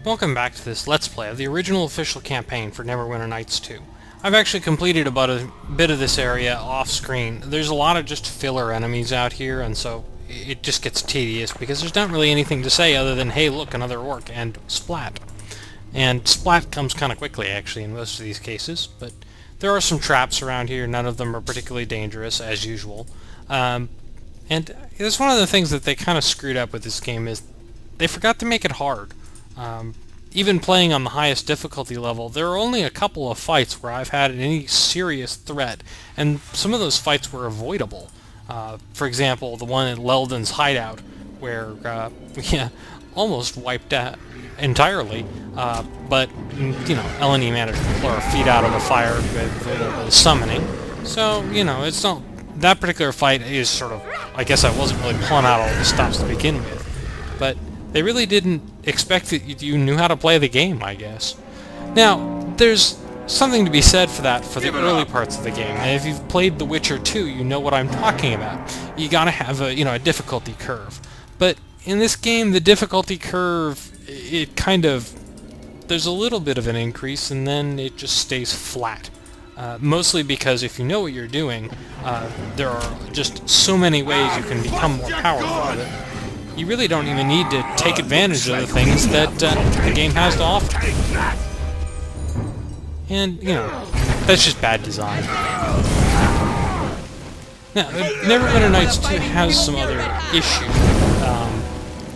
Welcome back to this Let's Play of the original official campaign for Neverwinter Nights 2. I've actually completed about a bit of this area off-screen. There's a lot of just filler enemies out here, and so it just gets tedious because there's not really anything to say other than, hey look, another orc, and splat. And splat comes kind of quickly actually in most of these cases, but there are some traps around here. None of them are particularly dangerous, as usual. And it's one of the things that they kind of screwed up with this game is they forgot to make it hard. Even playing on the highest difficulty level, there are only a couple of fights where I've had any serious threat, and some of those fights were avoidable. For example, the one at Leldon's hideout, where we almost wiped out entirely, but you know, Eleni managed to pull her feet out of the fire with a little bit of summoning. So you know, it's not that particular fight is sort of, I guess I wasn't really pulling out all the stops to begin with, but they really didn't expect that you knew how to play the game, I guess. Now, there's something to be said for that for the early parts of the game, and if you've played The Witcher 2, you know what I'm talking about. You gotta have a difficulty curve. But in this game, the difficulty curve, it kind of, there's a little bit of an increase, and then it just stays flat. Mostly because if you know what you're doing, there are just so many ways you can become more powerful with it. You really don't even need to take advantage of the things that the game has to offer. And, you know, that's just bad design. Now, Neverwinter Nights 2 has some other issues,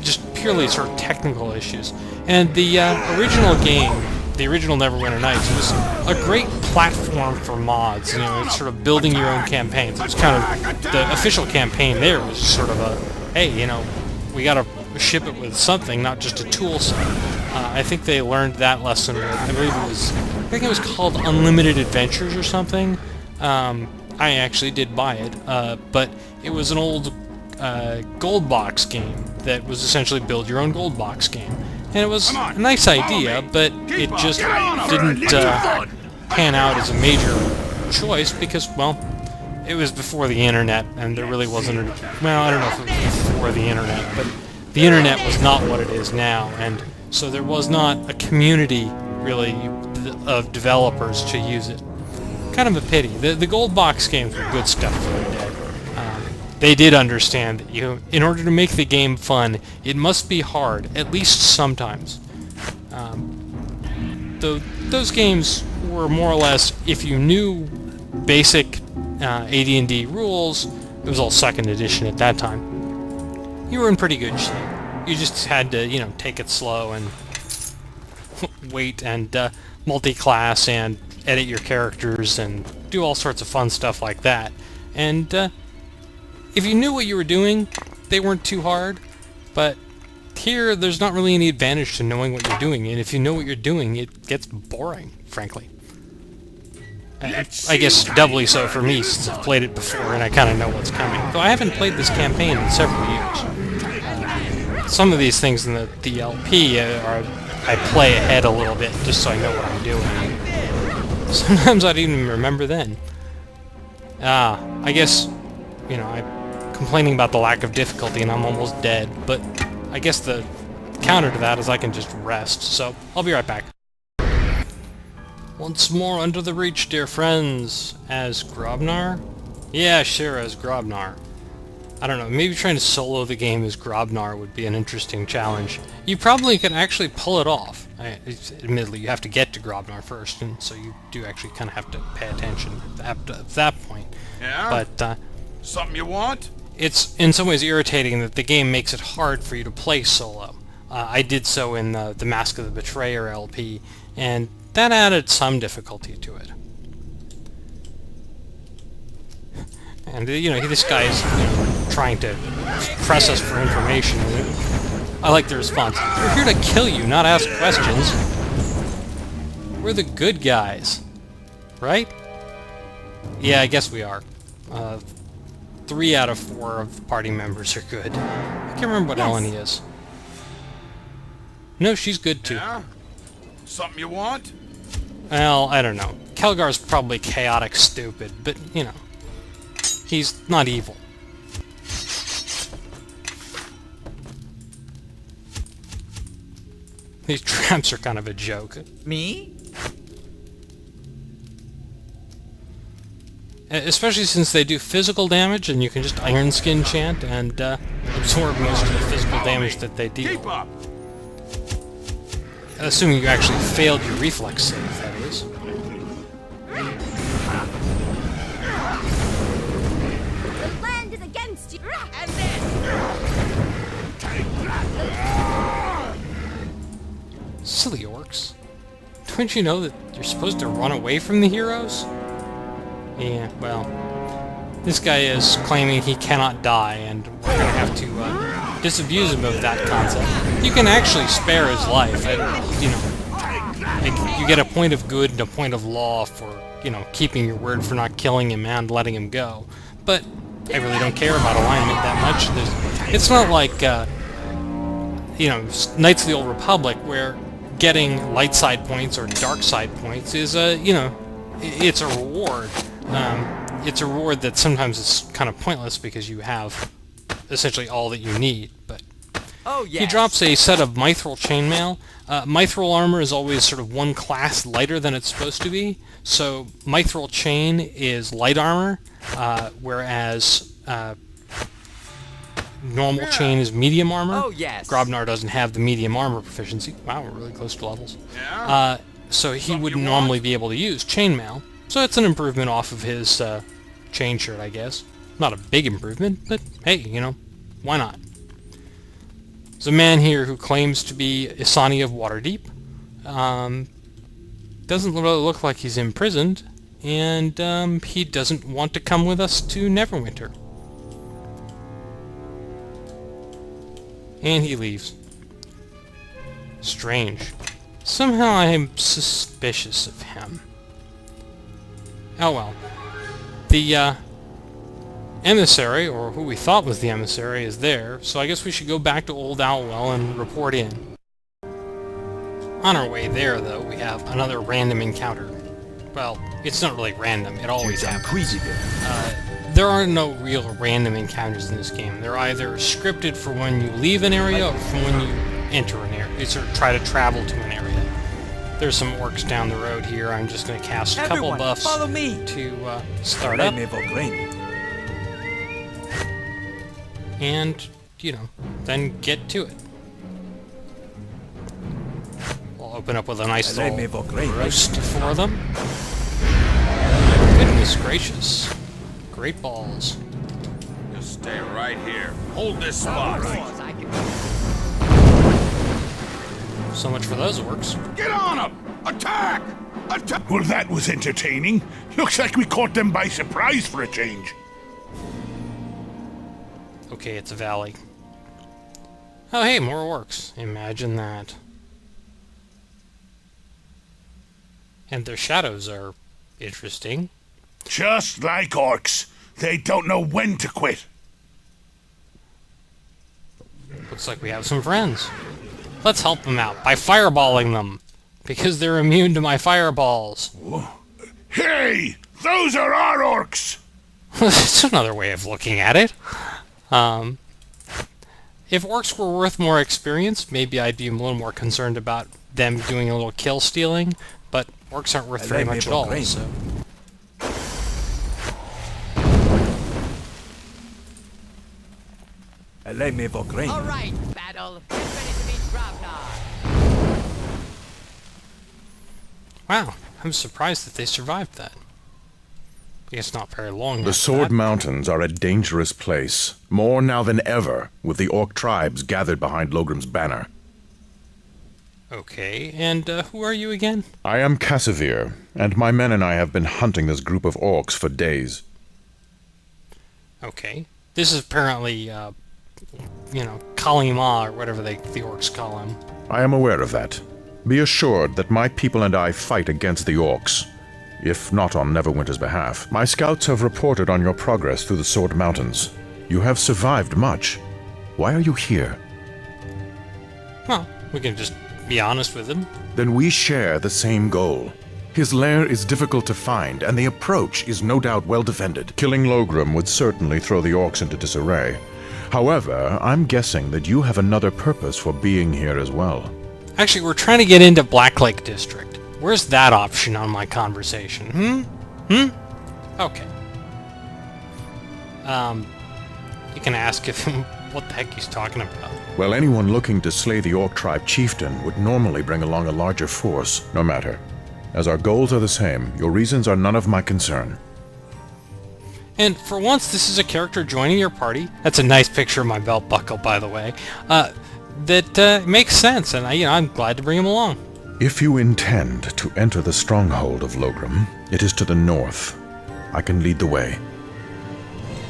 just purely sort of technical issues. And the original game, the original Neverwinter Nights, was a great platform for mods. You know, it's sort of building your own campaigns. It was kind of, the official campaign there was sort of a, hey, you know, we gotta ship it with something, not just a tool set. I think they learned that lesson with, I think it was called Unlimited Adventures or something. I actually did buy it, but it was an old gold box game that was essentially build your own gold box game. And it was a nice idea, but it just didn't pan out as a major choice because, well, it was before the internet, and there really wasn't well, I don't know if it was before the internet, but the internet was not what it is now, and so there was not a community, really, of developers to use it. Kind of a pity. The gold box games were good stuff for the day. They did understand that in order to make the game fun, it must be hard, at least sometimes. Those games were more or less, if you knew basic AD&D rules, it was all 2nd edition at that time, you were in pretty good shape. You just had to, you know, take it slow and wait and multi-class and edit your characters and do all sorts of fun stuff like that. And if you knew what you were doing, they weren't too hard, but here there's not really any advantage to knowing what you're doing, and if you know what you're doing, it gets boring, frankly. I guess doubly so for me, since I've played it before and I kind of know what's coming. Though I haven't played this campaign in several years. Some of these things in the LP I play ahead a little bit just so I know what I'm doing. Sometimes I don't even remember then. I guess, you know, I'm complaining about the lack of difficulty and I'm almost dead, but I guess the counter to that is I can just rest, so I'll be right back. Once more under the reach, dear friends. As Grobnar? Yeah, sure, as Grobnar. I don't know, maybe trying to solo the game as Grobnar would be an interesting challenge. You probably could actually pull it off. Admittedly, you have to get to Grobnar first, and so you do actually kind of have to pay attention at that point. Yeah? But, something you want? it's in some ways irritating that the game makes it hard for you to play solo. I did so in the Mask of the Betrayer LP, and that added some difficulty to it. And, you know, this guy is, you know, trying to press us for information. I like the response. We're here to kill you, not ask questions. We're the good guys. Right? Yeah, I guess we are. 3 out of 4 of the party members are good. I can't remember what Eleni is. No, she's good too. Yeah? Something you want? Well, I don't know. Kelgar's probably chaotic stupid, but, you know, he's not evil. These traps are kind of a joke. Me? Especially since they do physical damage, and you can just Iron Skin chant and absorb most of the physical damage that they deal. Keep up. Assuming you actually failed your reflex save, that is. The land is against you. And then... Silly orcs. Don't you know that you're supposed to run away from the heroes? Yeah, well, this guy is claiming he cannot die, and we're gonna have to disabuse him of that concept. You can actually spare his life, and, you know, like, you get a point of good and a point of law for, you know, keeping your word for not killing him and letting him go. But I really don't care about alignment that much. It's not like, you know, Knights of the Old Republic, where getting light side points or dark side points is a, you know, it's a reward. It's a reward that sometimes is kind of pointless because you have essentially all that you need. But Oh, yes. he drops a set of mithril chainmail. Mithril armor is always sort of one class lighter than it's supposed to be. So mithril chain is light armor, whereas normal chain is medium armor. Oh, yes. Grobnar doesn't have the medium armor proficiency. Wow, we're really close to levels. Yeah? So he Something wouldn't you want? normally be able to use chainmail. So it's an improvement off of his chain shirt, I guess. Not a big improvement, but hey, you know, why not? There's a man here who claims to be Isani of Waterdeep. Doesn't really look like he's imprisoned, and he doesn't want to come with us to Neverwinter. And he leaves. Strange. Somehow I am suspicious of him. Oh well. The emissary, or who we thought was the emissary, is there, so I guess we should go back to Old Owlwell and report in. On our way there, though, we have another random encounter. Well, it's not really random, it always happens. There are no real random encounters in this game. They're either scripted for when you leave an area or for when you enter an area, or try to travel to an area. There's some orcs down the road here. I'm just going to cast a couple Everyone, buffs follow me. to start up. And, you know, then get to it. We'll open up with a nice little roast for them. Goodness gracious. Great balls. Just stay right here. Hold this spot. So much for those orcs. Get on them! Attack! Attack! Well, that was entertaining. Looks like we caught them by surprise for a change. Okay, it's a valley. Oh hey, more orcs. Imagine that. And their shadows are interesting. Just like orcs. They don't know when to quit. Looks like we have some friends. Let's help them out by fireballing them, because they're immune to my fireballs. Hey! Those are our orcs! That's another way of looking at it. If orcs were worth more experience, maybe I'd be a little more concerned about them doing a little kill stealing, but orcs aren't worth very much at all, so... All right, battle. Get ready to meet Grobnar. Wow, I'm surprised that they survived that. I guess not very long. The after Sword that. Mountains are a dangerous place, more now than ever, with the orc tribes gathered behind Logrim's banner. Okay, and who are you again? I am Cassivir, and my men and I have been hunting this group of orcs for days. Okay. This is apparently, you know, Kalima, or whatever the orcs call him. I am aware of that. Be assured that my people and I fight against the orcs, if not on Neverwinter's behalf. My scouts have reported on your progress through the Sword Mountains. You have survived much. Why are you here? Well, we can just be honest with him. Then we share the same goal. His lair is difficult to find, and the approach is no doubt well defended. Killing Logrim would certainly throw the orcs into disarray. However, I'm guessing that you have another purpose for being here as well. Actually, we're trying to get into Black Lake District. Where's that option on my conversation? Okay. You can ask if what the heck he's talking about. Well, anyone looking to slay the Orc tribe chieftain would normally bring along a larger force. No matter. As our goals are the same, your reasons are none of my concern. And for once, this is a character joining your party. That's a nice picture of my belt buckle, by the way. That makes sense, and I'm glad to bring him along. If you intend to enter the stronghold of Logram, it is to the north. I can lead the way.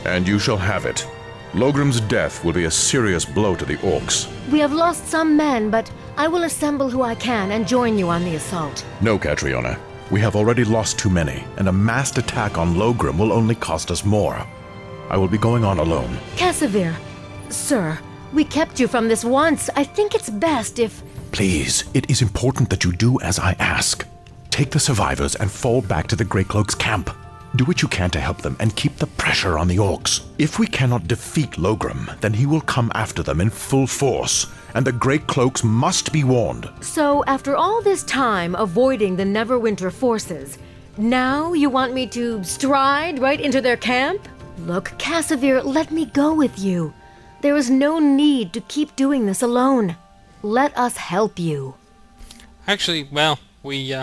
And you shall have it. Logram's death will be a serious blow to the Orcs. We have lost some men, but I will assemble who I can and join you on the assault. No, Catriona. We have already lost too many, and a massed attack on Logram will only cost us more. I will be going on alone. Casimir, sir, we kept you from this once. I think it's best if... Please, it is important that you do as I ask. Take the survivors and fall back to the Greycloaks' camp. Do what you can to help them and keep the pressure on the Orcs. If we cannot defeat Logram, then he will come after them in full force, and the Greycloaks must be warned. So, after all this time avoiding the Neverwinter forces, now you want me to stride right into their camp? Look, Casimir, let me go with you. There is no need to keep doing this alone. Let us help you. Actually, well, we,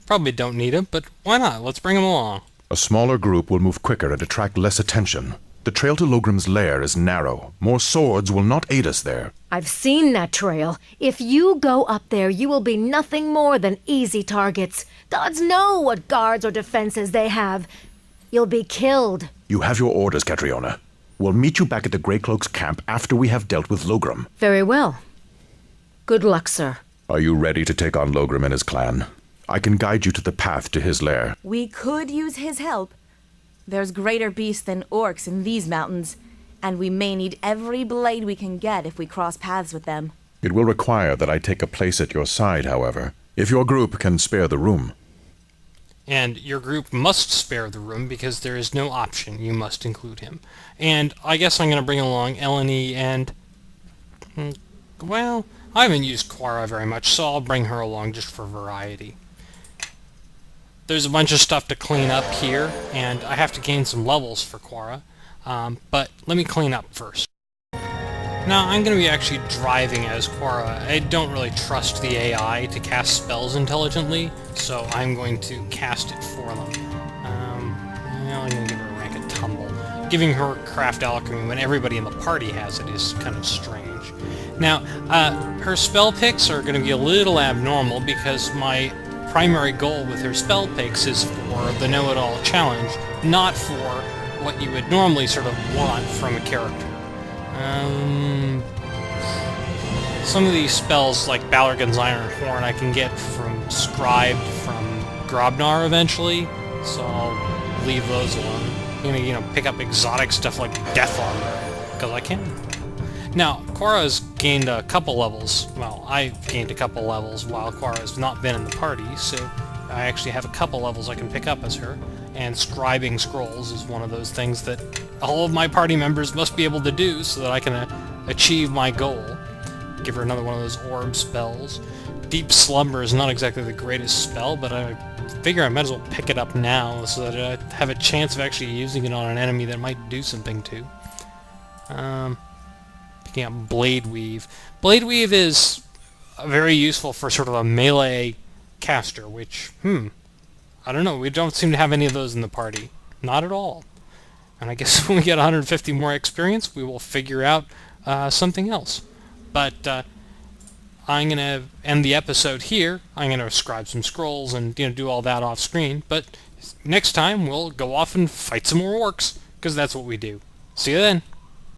probably don't need him, but why not? Let's bring him along. A smaller group will move quicker and attract less attention. The trail to Logram's lair is narrow. More swords will not aid us there. I've seen that trail. If you go up there, you will be nothing more than easy targets. Gods know what guards or defenses they have. You'll be killed. You have your orders, Catriona. We'll meet you back at the Greycloaks' camp after we have dealt with Logram. Very well. Good luck, sir. Are you ready to take on Logram and his clan? I can guide you to the path to his lair. We could use his help. There's greater beasts than orcs in these mountains, and we may need every blade we can get if we cross paths with them. It will require that I take a place at your side, however, if your group can spare the room. And your group must spare the room because there is no option. You must include him. And I guess I'm going to bring along Eleni and... well, I haven't used Quara very much, so I'll bring her along just for variety. There's a bunch of stuff to clean up here, and I have to gain some levels for Quara, but let me clean up first. Now, I'm going to be actually driving as Quara. I don't really trust the AI to cast spells intelligently, so I'm going to cast it for them. Well, I'm going to give her a rank of Tumble. Giving her Craft Alchemy when everybody in the party has it is kind of strange. Now, her spell picks are going to be a little abnormal because my primary goal with her spell picks is for the know-it-all challenge, not for what you would normally sort of want from a character. Some of these spells, like Balorgan's Iron Horn, I can get from Scribed from Grobnar eventually, so I'll leave those alone. I'm gonna, pick up exotic stuff like Death Armor, because I can. Now, Quara's gained a couple levels. Well, I've gained a couple levels while Quara's not been in the party, so I actually have a couple levels I can pick up as her. And scribing scrolls is one of those things that all of my party members must be able to do so that I can achieve my goal. Give her another one of those orb spells. Deep Slumber is not exactly the greatest spell, but I figure I might as well pick it up now so that I have a chance of actually using it on an enemy that might do something to. Picking up Blade Weave. Blade Weave is very useful for sort of a melee caster, which, I don't know, we don't seem to have any of those in the party. Not at all. And I guess when we get 150 more experience, we will figure out something else. But I'm going to end the episode here. I'm going to scribe some scrolls and do all that off screen. But next time, we'll go off and fight some more orcs, because that's what we do. See you then.